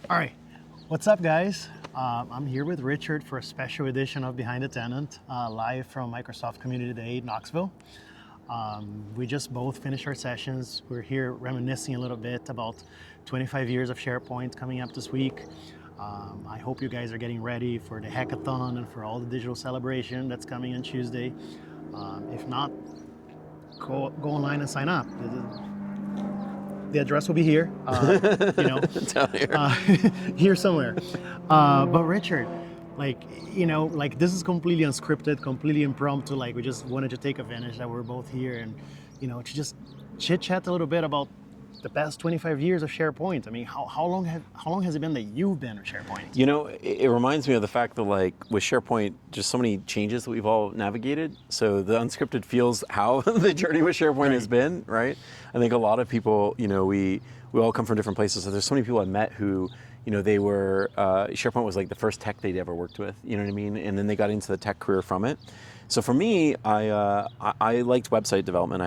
All right, what's up, guys? I'm here with Richard for a special edition of Behind the Tenant, live from Microsoft Community Day Knoxville. We just both finished our sessions. We're here reminiscing a little bit about 25 years of SharePoint coming up this week. I hope you guys are getting ready for the hackathon and for all the digital celebration that's coming on Tuesday. If not, go online and sign up. The address will be here, Down here. here somewhere. But Richard, this is completely unscripted, completely impromptu. Like, we just wanted to take advantage that we're both here and, to just chit chat a little bit about the past 25 years of SharePoint. I mean, how long has it been that you've been with SharePoint? It reminds me of the fact that, like, with SharePoint, just so many changes that we've all navigated. So the unscripted feels how the journey with SharePoint has been, right? I think a lot of people, we all come from different places. So there's so many people I met who, they were, SharePoint was like the first tech they'd ever worked with, you know what I mean? And then they got into the tech career from it. So for me, I liked website development.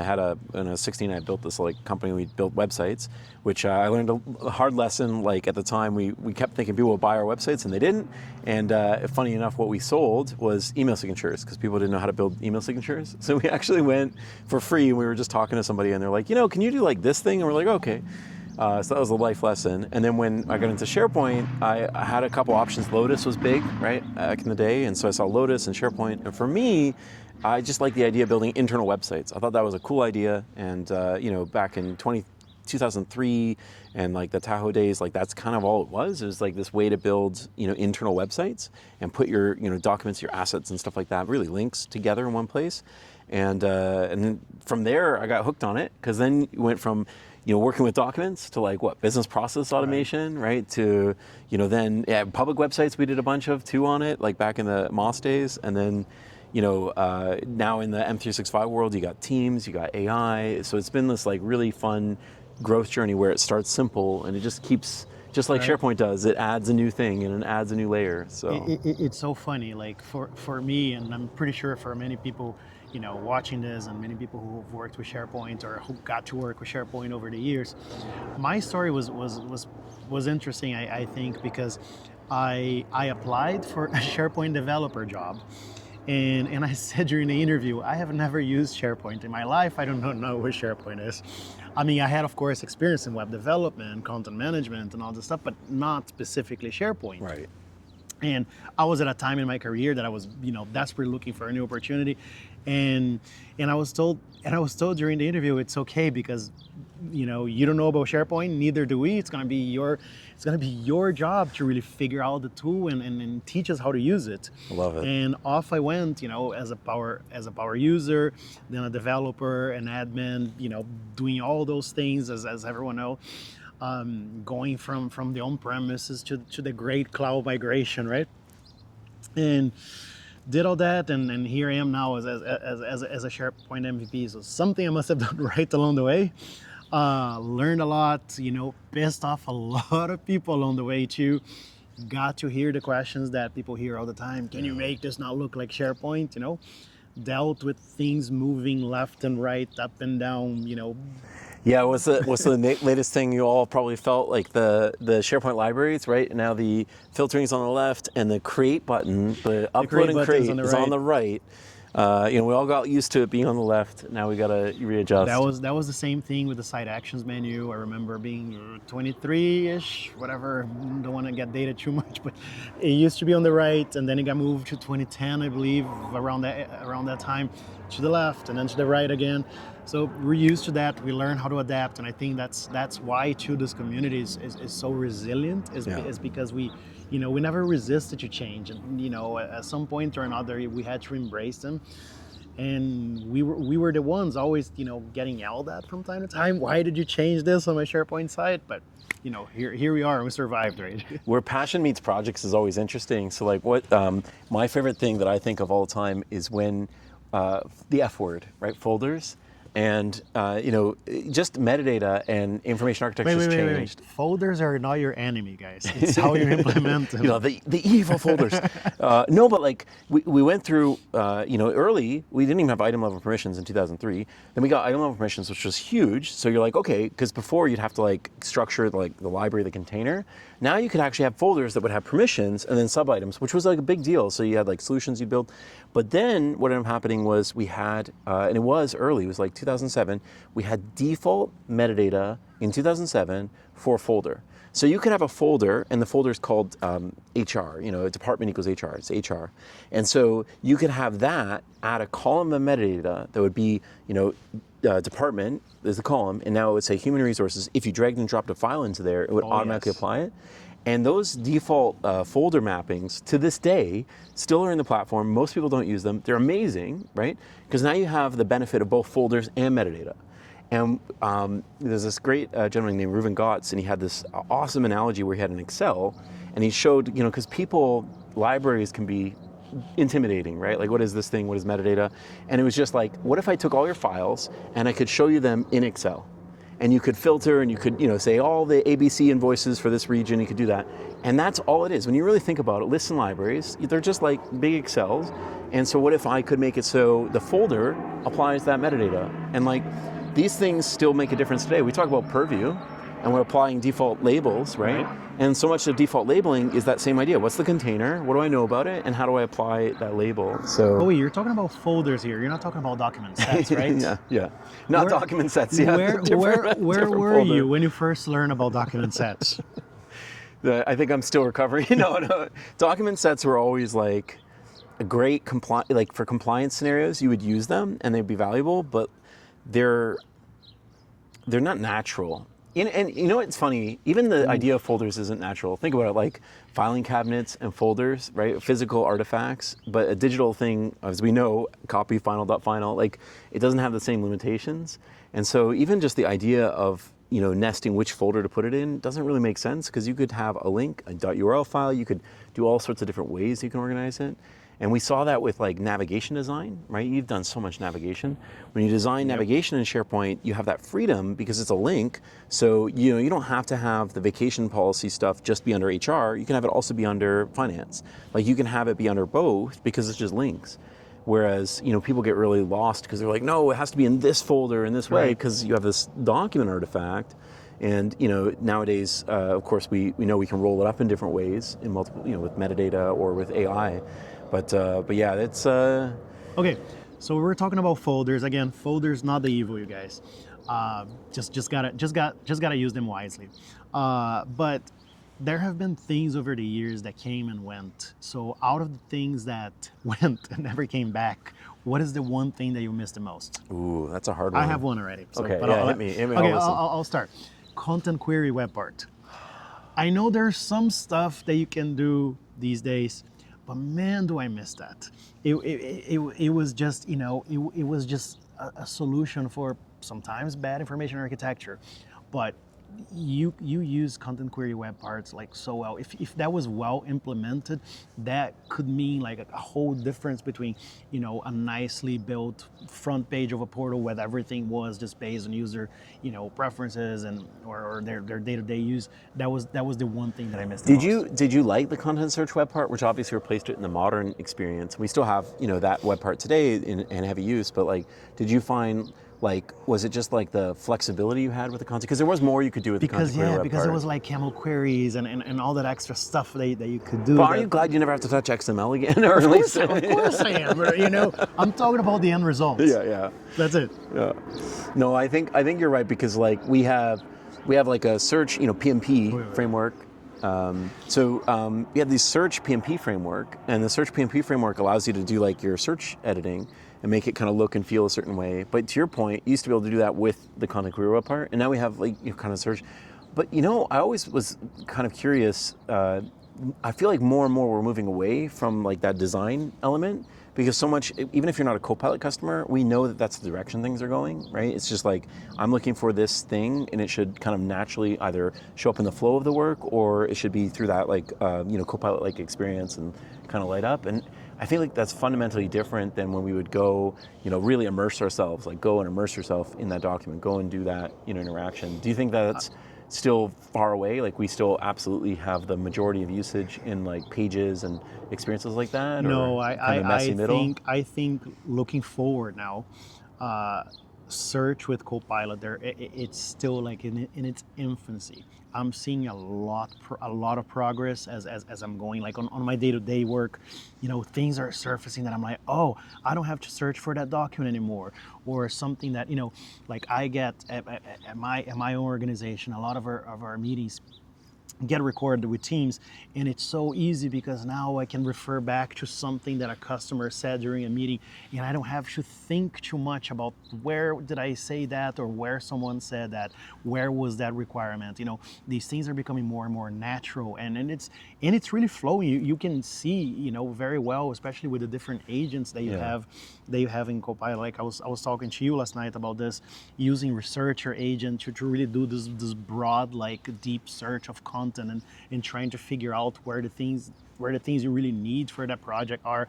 In 16, I built this company. We built websites, which I learned a hard lesson. Like, at the time, we kept thinking people would buy our websites, and they didn't. And funny enough, what we sold was email signatures, because people didn't know how to build email signatures. So we actually went for free, and we were just talking to somebody, and they're like, can you do like this thing? And we're like, okay. So that was a life lesson. And then when I got into SharePoint, I had a couple options. Lotus was big, right, back in the day. And so I saw Lotus and SharePoint. And for me, I just like the idea of building internal websites. I thought that was a cool idea. And, back in 2003 and like the Tahoe days, like that's kind of all it was. It was like this way to build, internal websites and put your, documents, your assets and stuff like that, really links together in one place. And then from there, I got hooked on it, because then you went from working with documents to business process automation, right? To, then public websites we did a bunch of too on it, like back in the Moss days. And then, now in the M365 world, you got Teams, you got AI. So it's been this really fun growth journey where it starts simple and it just keeps, just like SharePoint does, it adds a new thing and it adds a new layer. So it's so funny, like for me, and I'm pretty sure for many people, watching this, and many people who have worked with SharePoint or who got to work with SharePoint over the years, my story was interesting, I think, because I applied for a SharePoint developer job. And I said during the interview, I have never used SharePoint in my life. I don't know what SharePoint is. I mean, I had, of course, experience in web development, content management, and all this stuff, but not specifically SharePoint. Right. And I was at a time in my career that I was, desperately looking for a new opportunity. And I was told during the interview, it's okay, because, you don't know about SharePoint, neither do we. It's gonna be your job to really figure out the tool and teach us how to use it. I love it. And off I went, as a power user, then a developer, an admin, doing all those things as everyone knows. Going from the on-premises to the great cloud migration, right? And did all that, and here I am now as a SharePoint MVP. So something I must have done right along the way. Learned a lot, pissed off a lot of people along the way too. Got to hear the questions that people hear all the time. Can you make this not look like SharePoint? Dealt with things moving left and right, up and down, Yeah, what's the latest thing you all probably felt? Like the SharePoint libraries, right? Now the filtering is on the left, and the create button, the upload and create is on the right. We all got used to it being on the left. Now we gotta readjust. That was the same thing with the site actions menu. I remember being 23-ish, whatever. Don't want to get dated too much, but it used to be on the right, and then it got moved to 2010, I believe, around that time, to the left, and then to the right again. So we're used to that. We learn how to adapt, and I think that's why too this community is so resilient. Is because we never resisted to change, and at some point or another we had to embrace them. And we were the ones always getting yelled at from time to time. Why did you change this on my SharePoint site? But here we are. We survived, right? Where passion meets projects is always interesting. So my favorite thing that I think of all the time is when the F word, right? Folders. And just metadata and information architecture has changed. Wait. Folders are not your enemy, guys. It's how you implement them. The evil folders. No, but we went through, early, we didn't even have item level permissions in 2003. Then we got item level permissions, which was huge. So you're like, okay, because before you'd have to structure the library, the container. Now you could actually have folders that would have permissions and then sub-items, which was like a big deal. So you had like solutions you build. But then what ended up happening was we had, and it was early, it was like 2007, we had default metadata in 2007 for a folder. So you could have a folder, and the folder is called HR, department equals HR, it's HR. And so you could have that add a column of metadata that would be, department is the column, and now it would say human resources. If you dragged and dropped a file into there, it would automatically apply it. And those default folder mappings to this day still are in the platform. Most people don't use them. They're amazing, right? Because now you have the benefit of both folders and metadata. And there's this great gentleman named Reuven Gotts, and he had this awesome analogy where he had an Excel, and he showed, because libraries can be intimidating, right? Like, what is this thing? What is metadata? And it was just like, what if I took all your files and I could show you them in Excel? And you could filter, and you could, say all the ABC invoices for this region. You could do that, and that's all it is. When you really think about it, lists and libraries, they're just like big Excels. And so, what if I could make it so the folder applies that metadata? And like, these things still make a difference today. We talk about Purview, and we're applying default labels, right? And so much of default labeling is that same idea. What's the container? What do I know about it? And how do I apply that label? So, wait, you're talking about folders here. You're not talking about document sets, right? yeah. Not document sets. Yeah. Where were you when you first learned about document sets? I think I'm still recovering. No. Document sets were always like a great for compliance scenarios. You would use them and they'd be valuable, but they're not natural. And it's funny, even the idea of folders isn't natural. Think about it, like filing cabinets and folders, right? Physical artifacts, but a digital thing, as we know, copy final.final, like it doesn't have the same limitations. And so even just the idea of, nesting which folder to put it in doesn't really make sense, because you could have a link, a .url file, you could do all sorts of different ways you can organize it. And we saw that with like navigation design, right? You've done so much navigation. When you design navigation in SharePoint, you have that freedom because it's a link. So, you don't have to have the vacation policy stuff just be under HR. You can have it also be under finance. Like, you can have it be under both because it's just links. Whereas, people get really lost because they're like, no, it has to be in this folder in this way because you have this document artifact. And nowadays, of course, we know we can roll it up in different ways in multiple, with metadata or with AI. But yeah, it's okay. So we're talking about folders again. Folders not the evil, you guys. Just gotta use them wisely. But there have been things over the years that came and went. So out of the things that went and never came back, what is the one thing that you missed the most? Ooh, that's a hard one. I have one already. So, okay, but yeah, hit me. Okay, I'll start. Content query web part. I know there's some stuff that you can do these days, but man, do I miss that. It was just, it was just a solution for sometimes bad information architecture, but you use content query web parts like so well. If that was well implemented, that could mean like a whole difference between, a nicely built front page of a portal where everything was just based on user, preferences and or their day-to-day use. That was the one thing that I missed. Did you like the content search web part, which obviously replaced it in the modern experience? We still have, that web part today in heavy use, but like, did you find, like, was it just like the flexibility you had with the content? Because there was more you could do with the content query web because part. it was like camel queries and all that extra stuff that you could do. But are you glad you never have to touch XML again? Or at least, of course I am. I'm talking about the end results. Yeah. That's it. Yeah. No, I think you're right, because like we have like a search, PMP framework. We have this search PMP framework, and the search PMP framework allows you to do like your search editing and make it kind of look and feel a certain way. But to your point, you used to be able to do that with the content query web part, and now we have like kind of search. But I always was kind of curious. I feel like more and more we're moving away from like that design element, because so much, even if you're not a Copilot customer, we know that that's the direction things are going, right? It's just like, I'm looking for this thing, and it should kind of naturally either show up in the flow of the work, or it should be through that like Copilot-like experience and kind of light up. And I feel like that's fundamentally different than when we would go, really immerse ourselves, like go and immerse yourself in that document, go and do that, interaction. Do you think that's still far away? Like, we still absolutely have the majority of usage in like pages and experiences like that? No, I think looking forward now, search with Copilot, it's still like in its infancy. I'm seeing a lot of progress as I'm going, like on my day-to-day work. Things are surfacing that I'm like, oh, I don't have to search for that document anymore, or something that like I get at my own organization. A lot of our meetings get recorded with Teams, and it's so easy because now I can refer back to something that a customer said during a meeting, and I don't have to think too much about where did I say that, or where someone said that, where was that requirement. These things are becoming more and more natural, and it's really flowing. You can see very well, especially with the different agents that you have in Copilot. Like I was talking to you last night about this, using researcher agent to really do this broad, like deep search of content, and trying to figure out where the things you really need for that project are.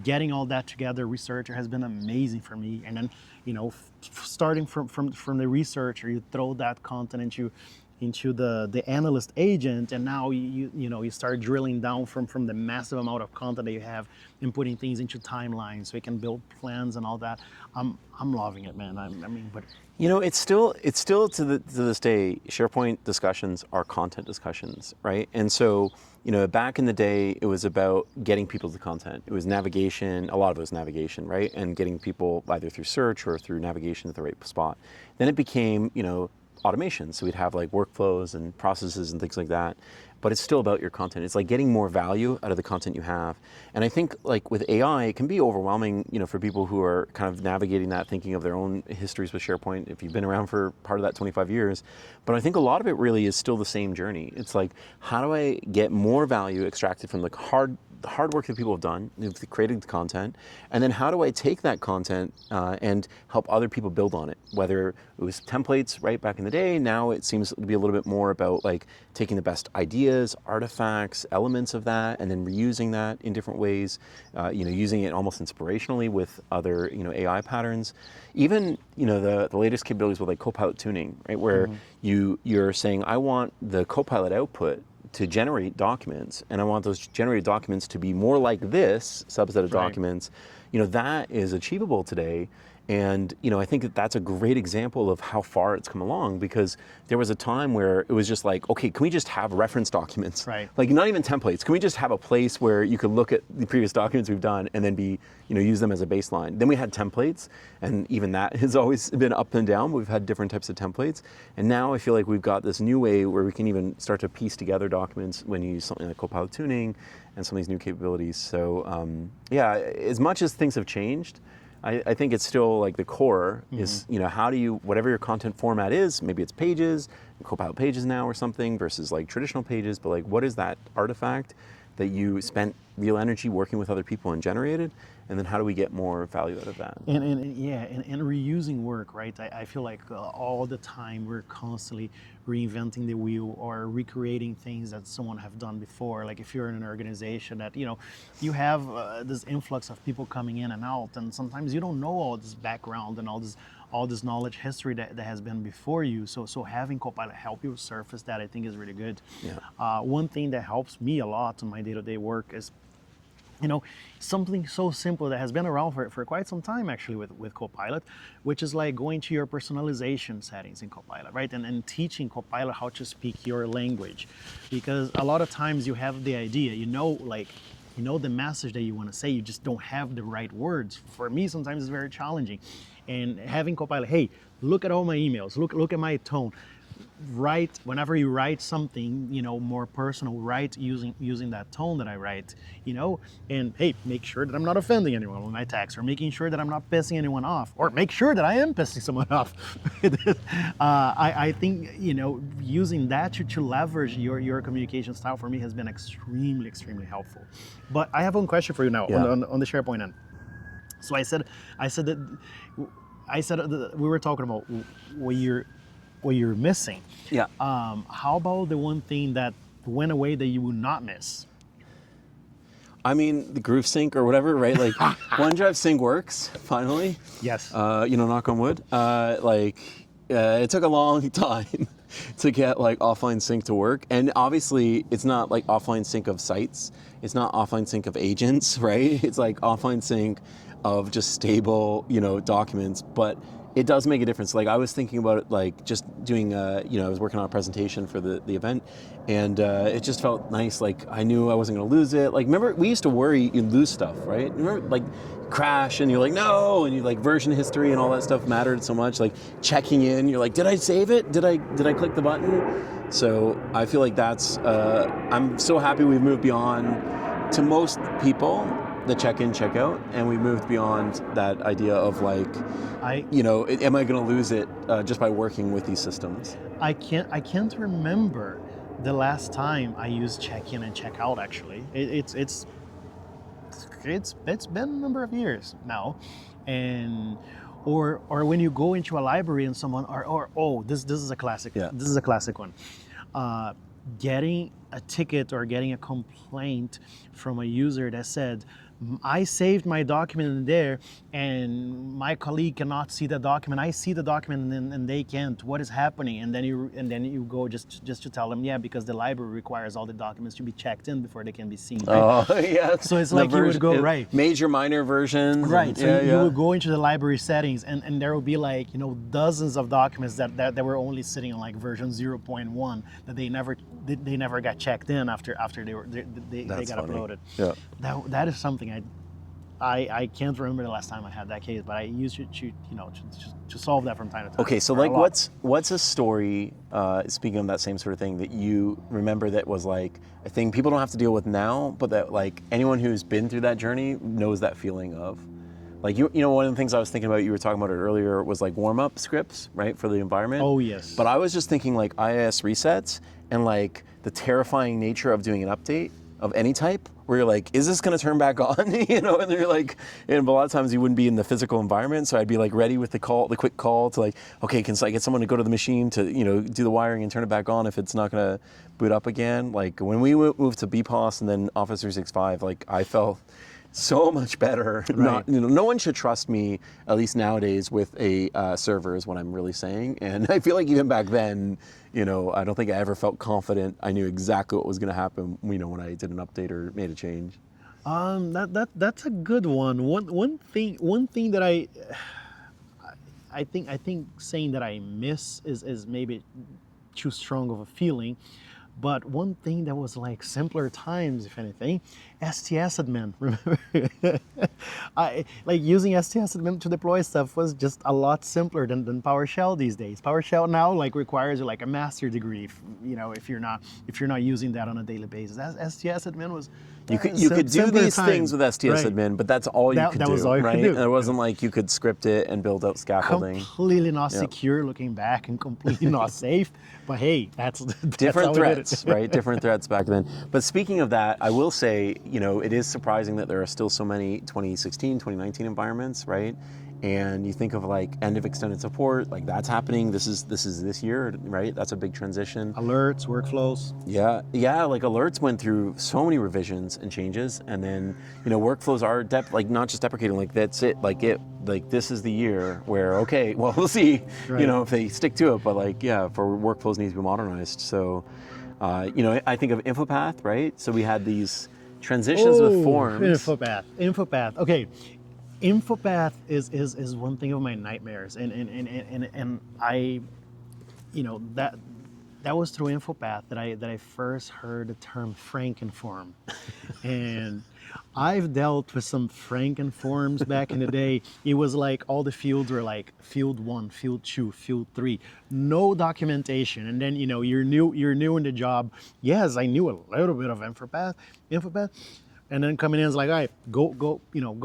Getting all that together, researcher has been amazing for me. And then starting from the researcher, you throw that content into the analyst agent, and now you start drilling down from the massive amount of content that you have, and putting things into timelines so you can build plans and all that. I'm loving it, man. But it's still to this day, SharePoint discussions are content discussions, right? And so, back in the day, it was about getting people to content. It was navigation, a lot of it was navigation, right? And getting people either through search or through navigation at the right spot. Then it became, automation. So we'd have like workflows and processes and things like that. But it's still about your content. It's like getting more value out of the content you have. And I think like with AI, it can be overwhelming, for people who are kind of navigating that, thinking of their own histories with SharePoint, if you've been around for part of that 25 years. But I think a lot of it really is still the same journey. It's like, how do I get more value extracted from the hard work that people have done, they've created the content, and then how do I take that content and help other people build on it? Whether it was templates right back in the day, now it seems to be a little bit more about like taking the best ideas, artifacts, elements of that, and then reusing that in different ways, using it almost inspirationally with other AI patterns. Even the latest capabilities with like Copilot tuning, right, where you're saying, I want the Copilot output to generate documents, and I want those generated documents to be more like this subset of documents. That is achievable today. And I think that's a great example of how far it's come along, because there was a time where it was just like, okay, can we just have reference documents? Right. Like not even templates. Can we just have a place where you could look at the previous documents we've done and then use them as a baseline? Then we had templates, and even that has always been up and down. We've had different types of templates. And now I feel like we've got this new way where we can even start to piece together documents when you use something like Copilot tuning and some of these new capabilities. So as much as things have changed, I think it's still like the core is, how do you, whatever your content format is, maybe it's pages, Copilot pages now or something versus like traditional pages, but like what is that artifact that you spent real energy working with other people and generated? And then how do we get more value out of that? And reusing work, right? I feel like all the time we're constantly reinventing the wheel or recreating things that someone have done before. Like if you're in an organization that, you have this influx of people coming in and out, and sometimes you don't know all this background and all this knowledge history that has been before you. So having Copilot help you surface that, I think is really good. Yeah. One thing that helps me a lot in my day-to-day work is something so simple that has been around for quite some time actually with Copilot, which is like going to your personalization settings in Copilot, right? And teaching Copilot how to speak your language. Because a lot of times you have the idea, the message that you want to say, you just don't have the right words. For me, sometimes it's very challenging. And having Copilot, hey, look at all my emails, look at my tone. Write, whenever you write something, more personal, write using that tone that I write, and hey, make sure that I'm not offending anyone with my text, or making sure that I'm not pissing anyone off, or make sure that I am pissing someone off. I think, using that to leverage your communication style for me has been extremely, extremely helpful. But I have one question for you now on the SharePoint end. So I said that we were talking about what you're missing. Yeah. How about the one thing that went away that you would not miss? I mean, the Groove Sync or whatever, right? Like OneDrive Sync works finally. Yes. Knock on wood. It took a long time to get like offline sync to work, and obviously it's not like offline sync of sites. It's not offline sync of agents, right? It's like offline sync of just stable, documents, but it does make a difference. Like I was thinking about it, like just doing, I was working on a presentation for the event, and it just felt nice. Like I knew I wasn't going to lose it. Like remember, we used to worry you'd lose stuff, right? Remember, like crash, and you're like no, and you like version history and all that stuff mattered so much. Like checking in, you're like, did I save it? Did I click the button? So I feel like that's. I'm so happy we've moved beyond, to most people, the check-in, check-out, and we moved beyond that idea of like, am I going to lose it just by working with these systems? I can't remember the last time I used check-in and check-out. Actually, it's been a number of years now, and or when you go into a library and someone this is a classic. Yeah. This is a classic one. Getting a ticket or getting a complaint from a user that said, I saved my document in there and my colleague cannot see the document. I see the document and they can't. What is happening? And then you go just to tell them, because the library requires all the documents to be checked in before they can be seen. Right? Oh, yeah. So it's like you would go, right. Major, minor versions. Right. So you would go into the library settings and there will be like, dozens of documents that were only sitting on like version 0.1 that they never got checked in after they got uploaded. Yeah. That is something I can't remember the last time I had that case, but I used to solve that from time to time. Okay, so like what's a story, speaking of that same sort of thing, that you remember that was like a thing people don't have to deal with now, but that like anyone who's been through that journey knows that feeling of? Like one of the things I was thinking about, you were talking about it earlier, was like warm-up scripts, right, for the environment. Oh, yes. But I was just thinking like IIS resets and like the terrifying nature of doing an update of any type, where you're like, is this going to turn back on? And you're like, and a lot of times you wouldn't be in the physical environment, so I'd be like ready with the quick call to like, okay, can I get someone to go to the machine to do the wiring and turn it back on if it's not going to boot up again? Like when we moved to BPOS and then Office 365, like I felt so much better. Right. No one should trust me, at least nowadays, with a server is what I'm really saying. And I feel like even back then, I don't think I ever felt confident. I knew exactly what was going to happen, when I did an update or made a change. That's a good one. One thing that I think saying that I miss is maybe too strong of a feeling. But one thing that was like simpler times, if anything, STS admin. Remember, like using STS admin to deploy stuff was just a lot simpler than PowerShell these days. PowerShell now like requires like a master degree, if you're not using that on a daily basis. STS admin was. You could do these things with STS right. admin, but that's all you could do. That was all you right? could do. And it wasn't like you could script it and build out scaffolding. Completely not secure looking back and completely not safe. But hey, that's different threats, right? Different threats back then. But speaking of that, I will say, it is surprising that there are still so many 2016, 2019 environments, right? And you think of like end of extended support, like that's happening. This is this year, right? That's a big transition. Alerts, workflows. Yeah. Like alerts went through so many revisions and changes, and then workflows are not just deprecating. Like that's it. Like this is the year where we'll see. Right. If they stick to it. But for workflows needs to be modernized. So, I think of InfoPath, right? So we had these transitions with forms. InfoPath. Okay. InfoPath is one thing of my nightmares, and I, that was through InfoPath that I first heard the term Frankenform, and I've dealt with some Frankenforms back in the day. It was like all the fields were like field 1, field 2, field 3, no documentation, and then you're new in the job. Yes, I knew a little bit of InfoPath. And then coming in is like, all right, go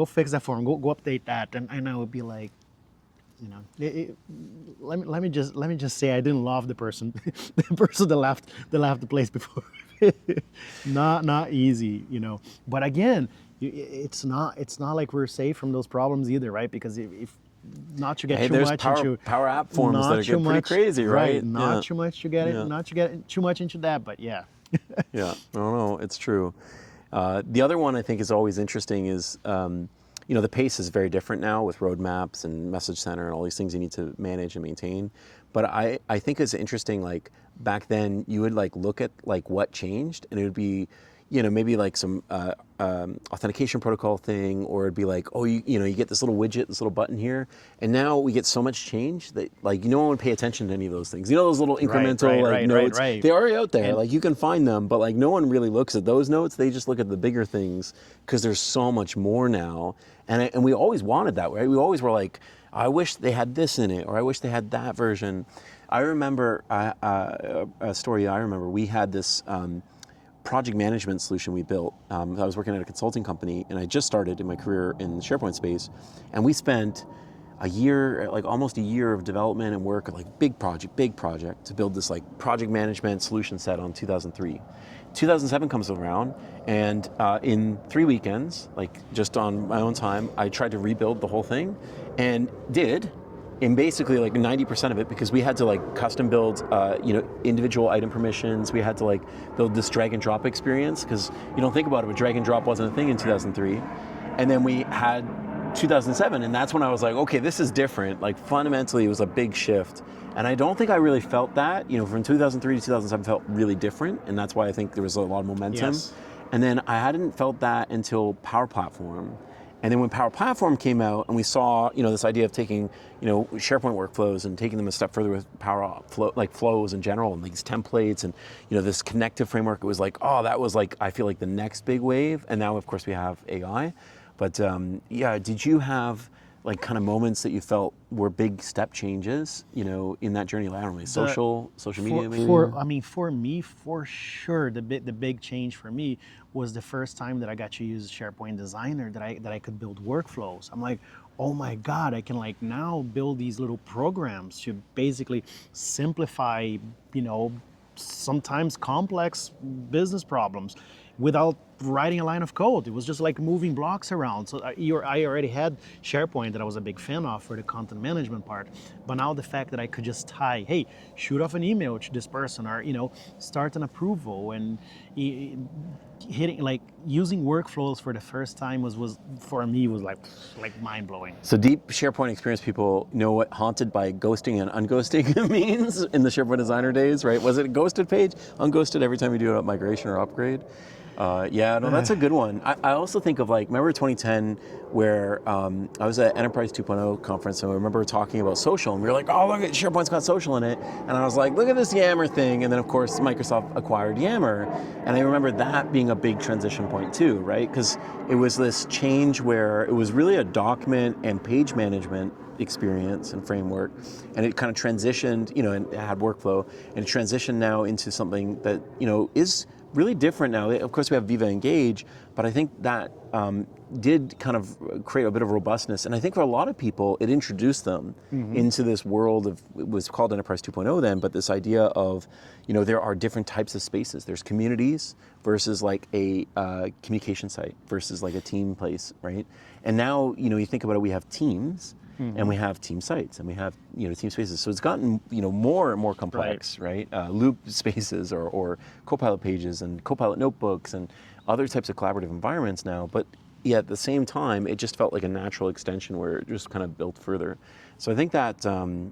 fix that form, go update that, and I would be like, let me just say I didn't love the person, the person that left the place before. not easy, But again, it's not like we're safe from those problems either, right? Because if not to get too much into power app forms that get pretty crazy, right? Not too much to get it, not to get too much into that, but yeah. Yeah, no, it's true. The other one I think is always interesting is, the pace is very different now with roadmaps and message center and all these things you need to manage and maintain. But I think it's interesting, like back then you would like look at like what changed, and it would be, maybe like some authentication protocol thing, or it'd be like, oh, you get this little widget, this little button here, and now we get so much change that like no one would pay attention to any of those things. Those little incremental notes, they're already out there. Like you can find them, but like no one really looks at those notes. They just look at the bigger things because there's so much more now, and we always wanted that, right? We always were like, I wish they had this in it, or I wish they had that version. I remember a story. I remember we had this project management solution we built. I was working at a consulting company, and I just started in my career in the SharePoint space, and we spent a year, like almost a year of development and work, like big project to build this like project management solution set on 2003. 2007 comes around, and in 3 weekends, like just on my own time, I tried to rebuild the whole thing, and did. In basically like 90% of it, because we had to like custom build, individual item permissions. We had to like build this drag and drop experience, because you don't think about it, but drag and drop wasn't a thing in 2003. And then we had 2007, and that's when I was like, okay, this is different. Like fundamentally, it was a big shift. And I don't think I really felt that, from 2003 to 2007 felt really different. And that's why I think there was a lot of momentum. Yes. And then I hadn't felt that until Power Platform. And then when Power Platform came out, and we saw, this idea of taking, SharePoint workflows and taking them a step further with Power Flow, like flows in general, and these templates, and this connective framework, it was like, oh, that was like, I feel like the next big wave. And now, of course, we have AI. But did you have like kind of moments that you felt were big step changes, in that journey? I don't know, social media maybe? For me, for sure, the big change for me was the first time that I got to use SharePoint Designer, that I could build workflows. I'm like, oh my God, I can like now build these little programs to basically simplify, sometimes complex business problems without writing a line of code. It was just like moving blocks around. So I already had SharePoint that I was a big fan of for the content management part. But now the fact that I could just tie, hey, shoot off an email to this person, or start an approval, and hitting like using workflows for the first time was for me was like mind blowing. So deep SharePoint experience people know what haunted by ghosting and unghosting means in the SharePoint Designer days, right? Was it a ghosted page, unghosted every time you do a migration or upgrade? That's a good one. I also think of like, remember 2010 where I was at Enterprise 2.0 conference, and I remember talking about social, and we were like, oh, look at SharePoint's got social in it. And I was like, look at this Yammer thing. And then of course, Microsoft acquired Yammer. And I remember that being a big transition point too, right? Because it was this change where it was really a document and page management experience and framework, and it kind of transitioned, and it had workflow, and it transitioned now into something that, is really different now. Of course, we have Viva Engage, but I think that did kind of create a bit of robustness. And I think for a lot of people, it introduced them into this world of, it was called Enterprise 2.0 then, but this idea of, there are different types of spaces. There's communities versus like a communication site versus like a team place, right? And now, you think about it, we have teams, and we have team sites, and we have team spaces. So it's gotten more and more complex, right? Loop spaces or Copilot pages and Copilot notebooks and other types of collaborative environments now. But yet at the same time, it just felt like a natural extension where it just kind of built further. So I think that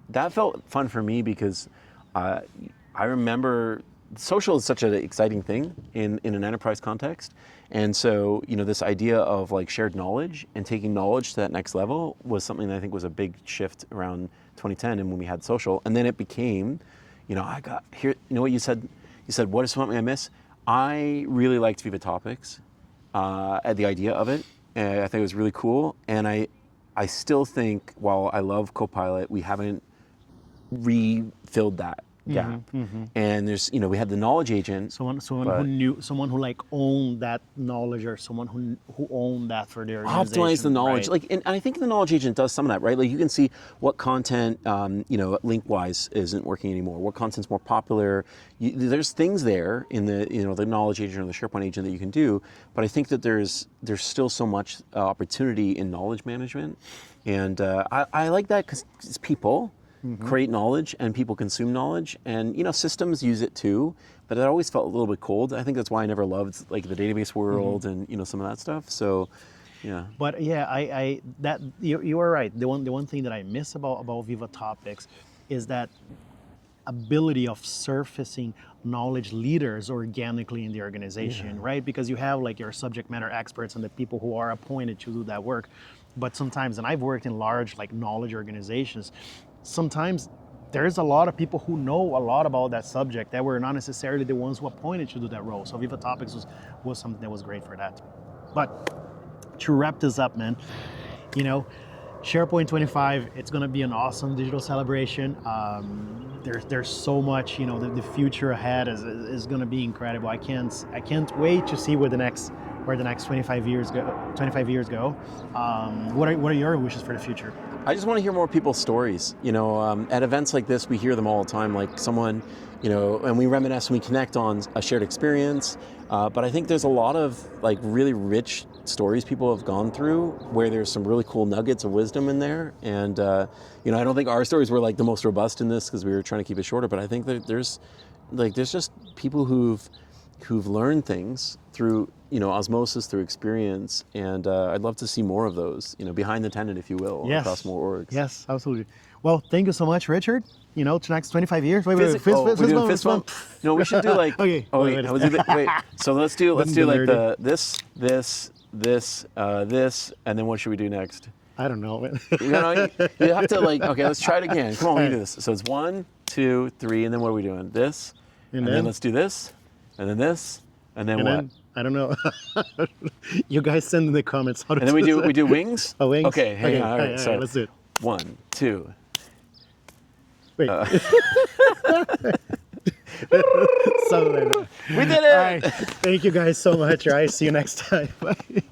that felt fun for me, because I remember social is such an exciting thing in an enterprise context. And so, this idea of like shared knowledge and taking knowledge to that next level was something that I think was a big shift around 2010, and when we had social. And then it became, I got here, what you said? You said, what is something I miss? I really liked Viva Topics, the idea of it. And I think it was really cool. And I still think, while I love Copilot, we haven't refilled that gap. And there's, we had the knowledge agent. Someone who like owned that knowledge, or someone who owned that for their organization. Optimize the knowledge. Right? Like, and I think the knowledge agent does some of that, right? Like you can see what content, link-wise isn't working anymore. What content's more popular. There's things there in the, the knowledge agent or the SharePoint agent that you can do. But I think that there's still so much opportunity in knowledge management. And I like that because it's people. Create knowledge, and people consume knowledge, and systems use it too, but it always felt a little bit cold. I think that's why I never loved like the database world and some of that stuff. So yeah, but I that you are right. The one thing that I miss about Viva Topics is that ability of surfacing knowledge leaders organically in the organization, right? Because you have like your subject matter experts and the people who are appointed to do that work. But sometimes, and I've worked in large like knowledge organizations, sometimes there's a lot of people who know a lot about that subject that were not necessarily the ones who appointed to do that role. So Viva Topics was something that was great for that. But to wrap this up, man, you know, SharePoint 25, it's going to be an awesome digital celebration. There's so much, you know, the future ahead is going to be incredible. I can't wait to see where the next 25 years go. What are your wishes for the future? I just want to hear more people's stories. You know, at events like this, we hear them all the time. Like someone, you know, and we reminisce and we connect on a shared experience. But I think there's a lot of like really rich stories people have gone through where there's some really cool nuggets of wisdom in there. And you know, I don't think our stories were like the most robust in this because we were trying to keep it shorter. But I think that there's just people who've learned things through, you know, osmosis, through experience, and I'd love to see more of those, you know, behind the tenant, if you will, across more orgs. Yes, absolutely. Well, thank you so much, Richard. You know, to next 25 years. Wait, fist bump. No, we should do like. Okay. Oh wait, wait. So let's do like this, and then what should we do next? I don't know. You know, you have to like. Okay, let's try it again. Come on, we can do this. So it's 1, 2, 3, and then what are we doing? This, and then let's do this, and then this, and then what? Then, I don't know. You guys send in the comments how to and then we do wings. Oh, wings. Okay, hang on. All right, so let's do it. 1, 2. Wait. We did it! All right. Thank you guys so much. All right. See you next time. Bye.